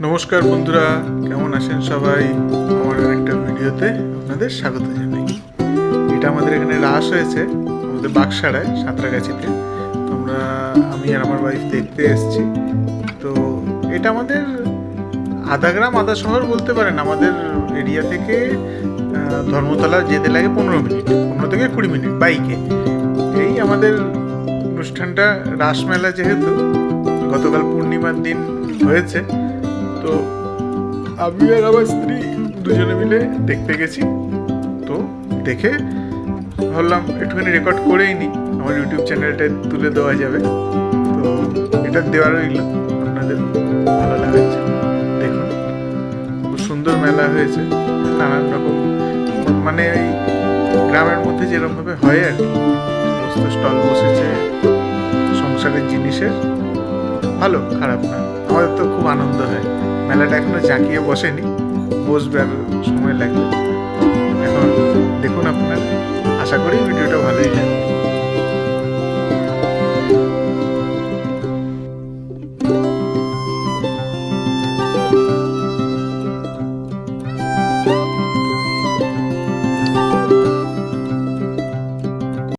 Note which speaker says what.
Speaker 1: নমস্কার বন্ধুরা, কেমন আছেন সবাই? আমার একটা ভিডিওতে আপনাদের স্বাগত জানাই। এটা আমাদের এখানে রাস হয়েছে আমাদের বাগসাড়ায়, সাঁতরাগাছিতে। তোমরা আমি আর আমার ওয়াইফ দেখতে এসেছি। তো এটা আমাদের আধা গ্রাম আধা শহর বলতে পারেন। আমাদের এরিয়া থেকে ধর্মতলা যেতে লাগে 15 থেকে 20 মিনিট বাইকে। এই আমাদের অনুষ্ঠানটা রাসমেলা, যেহেতু গতকাল পূর্ণিমার দিন হয়েছে, তো আমি আর আমার স্ত্রী দুজনে মিলে দেখতে গেছি। তো দেখে ভাবলাম একটুখানি রেকর্ড করেই নিই, আমার ইউটিউব চ্যানেলটা তুলে দেওয়া যাবে। তো এটা দেওয়া রইল আপনাদের ভালো লাগার জন্য। দেখুন, খুব সুন্দর মেলা হয়েছে, নানান রকম, মানে এই গ্রামের মধ্যে যেরকমভাবে হয় আর কি, সমস্ত স্টল বসেছে সংসারের জিনিসের। ভালো, খারাপ না, আমাদের তো খুব আনন্দ হয়। মেলাটা এখনো জাঁকিয়ে বসেনি, বসবে আর সময় লাগবে।